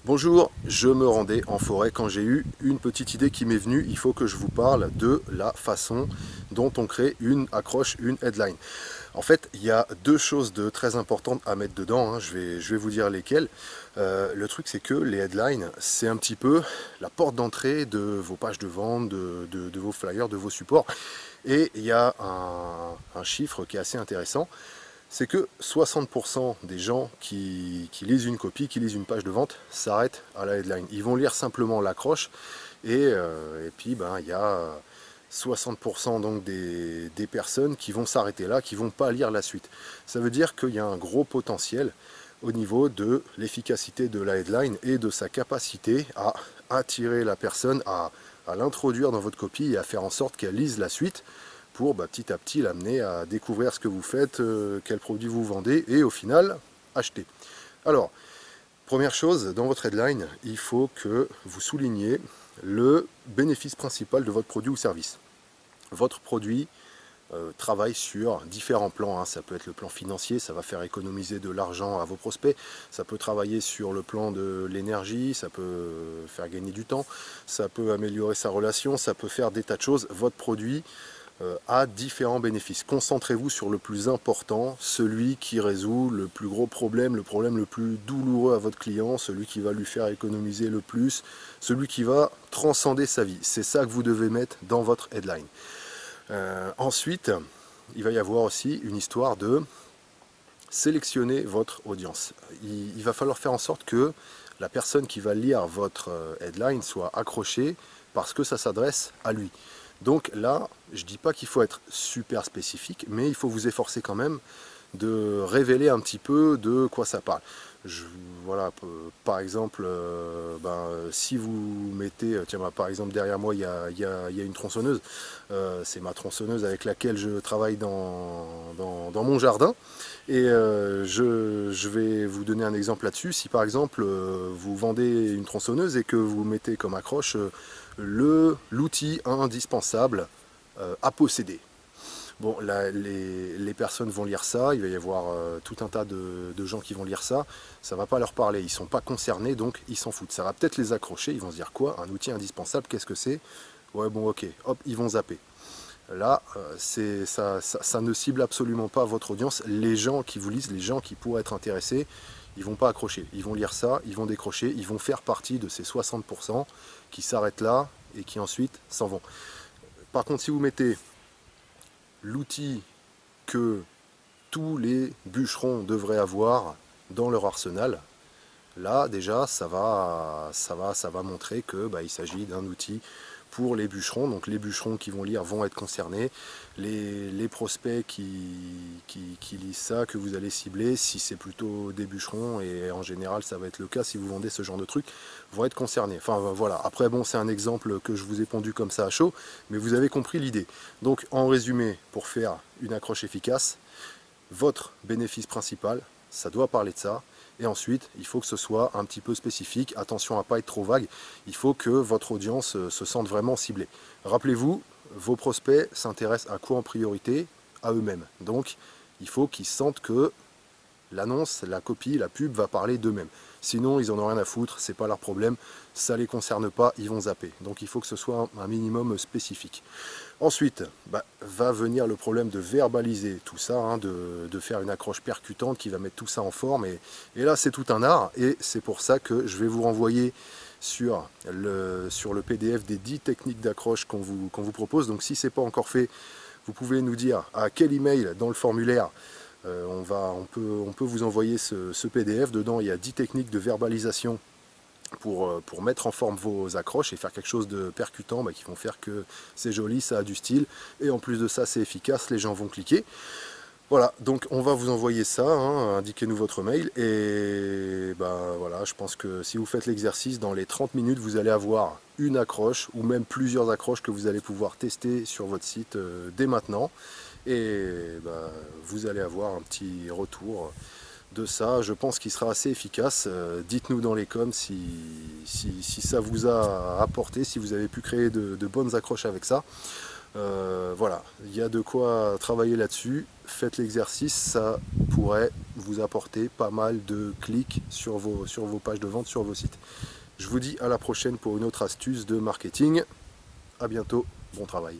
Bonjour, je me rendais en forêt quand j'ai eu une petite idée qui m'est venue. Il faut que je vous parle de la façon dont on crée une accroche, une headline. En fait, il y a deux choses de très importantes à mettre dedans, hein. Je vais vous dire lesquelles. Le truc, c'est que les headlines, c'est un petit peu la porte d'entrée de vos pages de vente, de vos flyers, de vos supports. Et il y a un chiffre qui est assez intéressant. C'est que 60% des gens qui lisent une copie, qui lisent une page de vente, s'arrêtent à la headline. Ils vont lire simplement l'accroche et puis il y a 60% donc des personnes qui vont s'arrêter là, qui ne vont pas lire la suite. Ça veut dire qu'il y a un gros potentiel au niveau de l'efficacité de la headline et de sa capacité à attirer la personne, à l'introduire dans votre copie et à faire en sorte qu'elle lise la suite pour petit à petit l'amener à découvrir ce que vous faites, quels produits vous vendez et au final acheter. Alors, première chose, dans votre headline, il faut que vous souligniez le bénéfice principal de votre produit ou service. Votre produit travaille sur différents plans, hein. Ça peut être le plan financier, ça va faire économiser de l'argent à vos prospects, ça peut travailler sur le plan de l'énergie, ça peut faire gagner du temps, ça peut améliorer sa relation, ça peut faire des tas de choses. Votre produit a différents bénéfices. Concentrez-vous sur le plus important, celui qui résout le plus gros problème, le problème le plus douloureux à votre client, celui qui va lui faire économiser le plus, celui qui va transcender sa vie. C'est ça que vous devez mettre dans votre headline. Ensuite, il va y avoir aussi une histoire de sélectionner votre audience. Il va falloir faire en sorte que la personne qui va lire votre headline soit accrochée parce que ça s'adresse à lui. Donc là, je ne dis pas qu'il faut être super spécifique, mais il faut vous efforcer quand même de révéler un petit peu de quoi ça parle. Voilà, par exemple, si vous mettez, tiens, par exemple derrière moi il y a une tronçonneuse, c'est ma tronçonneuse avec laquelle je travaille dans mon jardin, et je vais vous donner un exemple là-dessus. Si par exemple vous vendez une tronçonneuse et que vous mettez comme accroche l'outil indispensable à posséder. Bon, là, les personnes vont lire ça, il va y avoir tout un tas de gens qui vont lire ça, ça ne va pas leur parler, ils ne sont pas concernés, donc ils s'en foutent. Ça va peut-être les accrocher, ils vont se dire quoi, un outil indispensable, qu'est-ce que c'est? Ouais, bon, ok, hop, ils vont zapper. Là, ça ne cible absolument pas votre audience. Les gens qui vous lisent, les gens qui pourraient être intéressés, ils ne vont pas accrocher. Ils vont lire ça, ils vont décrocher, ils vont faire partie de ces 60% qui s'arrêtent là et qui ensuite s'en vont. Par contre, si vous mettez l'outil que tous les bûcherons devraient avoir dans leur arsenal, là déjà ça va montrer que il s'agit d'un outil pour les bûcherons. Donc les bûcherons qui vont lire vont être concernés, les prospects qui lisent ça, que vous allez cibler, si c'est plutôt des bûcherons, et en général ça va être le cas si vous vendez ce genre de truc, vont être concernés. Enfin voilà, après bon, c'est un exemple que je vous ai pondu comme ça à chaud, mais vous avez compris l'idée. Donc en résumé, pour faire une accroche efficace, votre bénéfice principal, ça doit parler de ça. Et ensuite, il faut que ce soit un petit peu spécifique. Attention à ne pas être trop vague. Il faut que votre audience se sente vraiment ciblée. Rappelez-vous, vos prospects s'intéressent à quoi en priorité? À eux-mêmes. Donc, il faut qu'ils sentent que l'annonce, la copie, la pub va parler d'eux-mêmes. Sinon, ils n'en ont rien à foutre, c'est pas leur problème, ça ne les concerne pas, ils vont zapper. Donc il faut que ce soit un minimum spécifique. Ensuite, va venir le problème de verbaliser tout ça, hein, de faire une accroche percutante qui va mettre tout ça en forme. Et là, c'est tout un art, et c'est pour ça que je vais vous renvoyer sur le PDF des 10 techniques d'accroche qu'on vous propose. Donc si ce n'est pas encore fait, vous pouvez nous dire à quel email dans le formulaire on peut vous envoyer ce PDF. Dedans, il y a 10 techniques de verbalisation pour mettre en forme vos accroches et faire quelque chose de percutant, qui vont faire que c'est joli, ça a du style, et en plus de ça, c'est efficace, les gens vont cliquer. Voilà, donc on va vous envoyer ça, hein, indiquez-nous votre mail, et voilà, je pense que si vous faites l'exercice, dans les 30 minutes, vous allez avoir une accroche, ou même plusieurs accroches que vous allez pouvoir tester sur votre site dès maintenant, et vous allez avoir un petit retour de ça. Je pense qu'il sera assez efficace. Dites-nous dans les coms si ça vous a apporté, si vous avez pu créer de bonnes accroches avec ça. Voilà, il y a de quoi travailler là-dessus. faites l'exercice, ça pourrait vous apporter pas mal de clics sur vos pages de vente, sur vos sites. Je vous dis à la prochaine pour une autre astuce de marketing. À bientôt, bon travail.